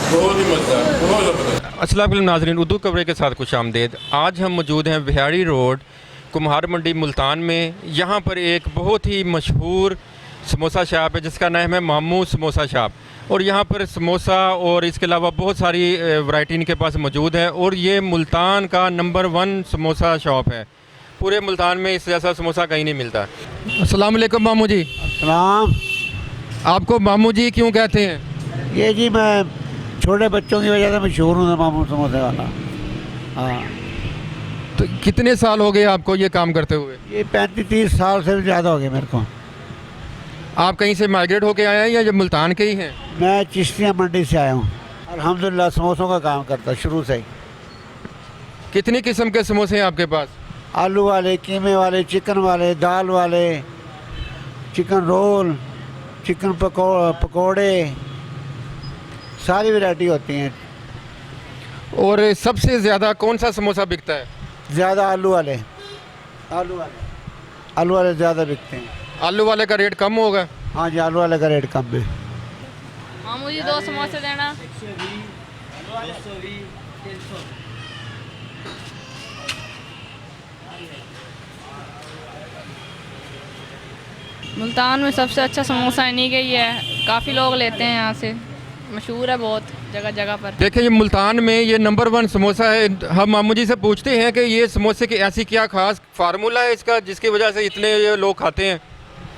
बहुत ही मज़ेदार, बहुत ज़बरदस्त। अस्सलाम वालेकुम नाज़रीन, उर्दू कवरेज के साथ खुश आमदेद। आज हम मौजूद हैं बिहारी रोड कुम्हार मंडी मुल्तान में। यहाँ पर एक बहुत ही मशहूर समोसा शॉप है जिसका नाम है मामू समोसा शॉप। और यहाँ पर समोसा और इसके अलावा बहुत सारी वैरायटी इनके पास मौजूद है। और ये मुल्तान का नंबर 1 समोसा शॉप है। पूरे मुल्तान में इस जैसा समोसा कहीं नहीं मिलता। अस्सलाम वालेकुम मामू जी। सलाम। आपको मामू जी क्यों कहते हैं? ये जी मैं छोटे बच्चों की वजह से मशहूर हूँ मामू समोसे वाला। हाँ, तो कितने साल हो गए आपको ये काम करते हुए? ये 35-30 साल से भी ज़्यादा हो गए मेरे को। आप कहीं से माइग्रेट होके आए हैं या जब मुल्तान के ही हैं? मैं चिश्तिया मंडी से आया हूँ। अल्हम्दुलिल्लाह समोसों का काम करता शुरू से ही। कितनी किस्म के समोसे हैं आपके पास? आलू वाले, कीमे वाले, चिकन वाले, दाल वाले, चिकन रोल, चिकन पकोड़े, सारी वैरायटी होती हैं। और सबसे ज़्यादा कौन सा समोसा बिकता है? ज़्यादा आलू वाले, आलू वाले ज़्यादा बिकते हैं। आलू वाले का रेट कम होगा? हाँ जी, आलू वाले का रेट कम है। हाँ, मुझे 2 समोसे देना। मुल्तान में सबसे अच्छा समोसा इन्हीं का ही है। काफ़ी लोग लेते हैं यहाँ से, मशहूर है बहुत जगह जगह पर। देखिए ये मुल्तान में ये नंबर 1 समोसा है। हम मामू जी से पूछते हैं कि ये समोसे की ऐसी क्या खास फार्मूला है इसका जिसकी वजह से इतने ये लोग खाते हैं?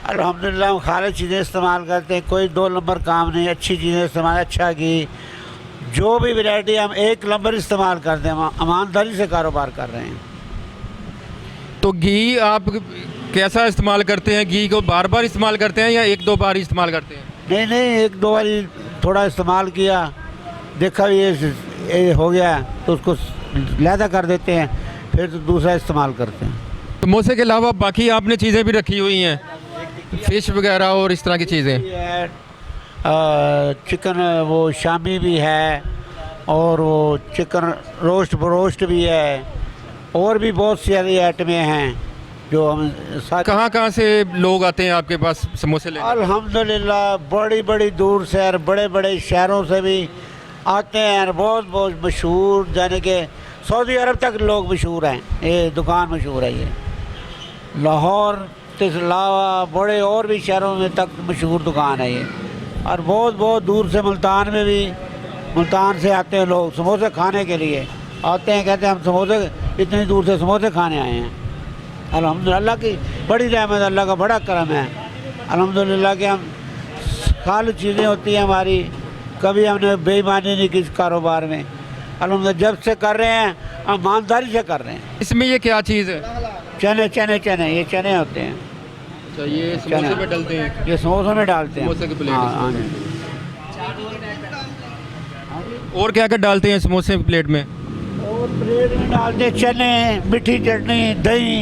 अल्हम्दुलिल्लाह हम खाली चीज़ें इस्तेमाल करते हैं, कोई 2 नंबर काम नहीं। अच्छी चीज़ें इस्तेमाल, अच्छा घी, जो भी वैरायटी हम 1 नंबर इस्तेमाल करते हैं। हम ईमानदारी से कारोबार कर रहे हैं। तो घी आप कैसा इस्तेमाल करते हैं? घी को बार बार इस्तेमाल करते हैं या 1-2 बार इस्तेमाल करते हैं? नहीं, 1-2 बार थोड़ा इस्तेमाल किया, देखा ये हो गया तो उसको लैदा कर देते हैं, फिर तो दूसरा इस्तेमाल करते हैं। समोसे के अलावा बाकी आपने चीज़ें भी रखी हुई हैं, फ़िश वगैरह और इस तरह की चीज़ें? चिकन वो शामी भी है, और वो चिकन रोस्ट भी है, और भी बहुत सारी आइटमें हैं जो हम कहाँ से लोग आते हैं आपके पास समोसे लेने? अल्हम्दुलिल्लाह बड़ी बड़ी दूर से और बड़े बड़े शहरों से भी आते हैं। और बहुत बहुत मशहूर, जाने के सऊदी अरब तक लोग मशहूर हैं। ये दुकान मशहूर है। ये लाहौर के अलावा बड़े और भी शहरों में तक मशहूर दुकान है ये। और बहुत बहुत दूर से मुल्तान में भी, मुल्तान से आते हैं लोग समोसे खाने के लिए। आते हैं, कहते हैं हम समोसे, इतनी दूर से समोसे खाने आए हैं। अल्हम्दुलिल्लाह की बड़ी रहमत, अल्लाह का बड़ा करम है। अल्हम्दुलिल्लाह कि हम खाली चीज़ें होती हैं हमारी, कभी हमने बेईमानी नहीं की इस कारोबार में। अल्हम्दुलिल्लाह जब से कर रहे हैं हम ईमानदारी से कर रहे हैं। इसमें ये क्या चीज़ है? चने ये चने होते हैं। अच्छा, ये समोसे में डालते हैं? ये समोसों में डालते हैं। समोसे की प्लेट हाँ, हाँ जी। और क्या क्या डालते हैं समोसे की प्लेट में? और ब्रेड में डालते हैं चने, मीठी चटनी, दही,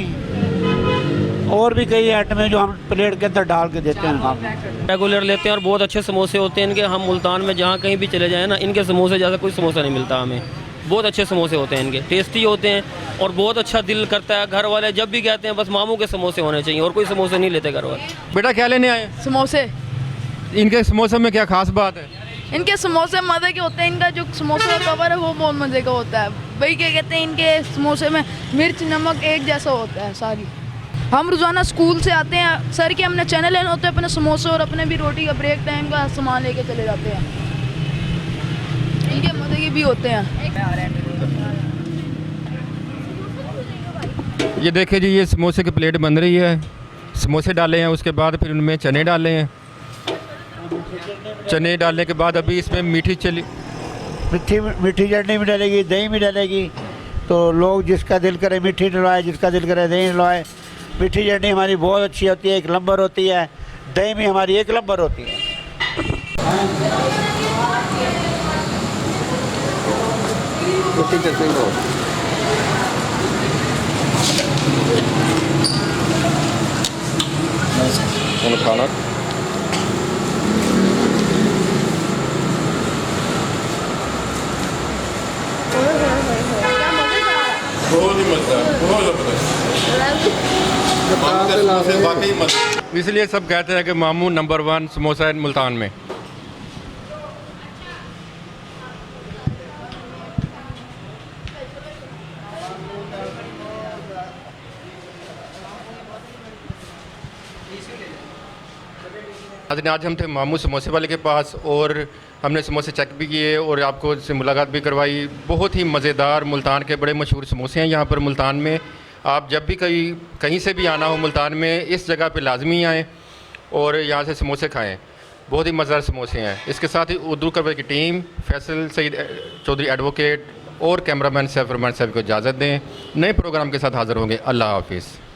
और भी कई आइटम हैं जो हम प्लेट के अंदर डाल के देते हैं। रेगुलर लेते हैं और बहुत अच्छे समोसे होते हैं इनके। हम मुल्तान में जहाँ कहीं भी चले जाएँ ना, इनके समोसे जैसा कोई समोसा नहीं मिलता हमें। बहुत अच्छे समोसे होते हैं इनके, टेस्टी होते हैं और बहुत अच्छा दिल करता है। घर वाले जब भी कहते हैं बस मामू के समोसे होने चाहिए, और कोई समोसे नहीं लेते घर वाले। बेटा क्या लेने आए? समोसे। इनके समोसे में क्या खास बात है? इनके समोसे मज़े के होते हैं। इनका जो समोसे का कवर है वो बहुत मज़े का होता है। भाई क्या कहते हैं, इनके समोसे में मिर्च नमक एक जैसा होता है सारी। हम रोज़ाना स्कूल से आते हैं सर के, हमने चने लेने होते हैं, अपने समोसे और अपने भी रोटी का ब्रेक टाइम का सामान लेके चले जाते हैं। इनके मज़े के भी होते हैं। ये देखिए जी, ये समोसे की प्लेट बन रही है। समोसे डाले हैं, उसके बाद फिर उनमें चने डाले हैं। चने डालने के बाद अभी इसमें मीठी चटनी भी डलेगी, दही भी डलेगी। तो लोग जिसका दिल करे मीठी डलवाए, जिसका दिल करे दही डलवाए। मीठी चटनी हमारी बहुत अच्छी होती है, 1 नंबर होती है। दही भी हमारी 1 नंबर होती है। खाना बहुत ही मज़ेदार, बहुत ज़बरदस्त। इसलिए सब कहते हैं कि मामू नंबर 1 समोसा है मुल्तान में। आज हम थे मामू समोसे वाले के पास और हमने समोसे चेक भी किए और आपको इससे मुलाकात भी करवाई। बहुत ही मज़ेदार मुल्तान के बड़े मशहूर समोसे हैं यहाँ पर मुल्तान में। आप जब भी कहीं से भी आना हो मुल्तान में, इस जगह पे लाजमी आएँ और यहाँ से समोसे खाएँ। बहुत ही मज़ेदार समोसे हैं। इसके साथ ही उर्दू खबर की टीम, फैसल सईद चौधरी एडवोकेट और कैमरामैन सैफ रहमान साहब को इजाज़त दें। नए प्रोग्राम के साथ हाज़िर होंगे। अल्लाह हाफिज़।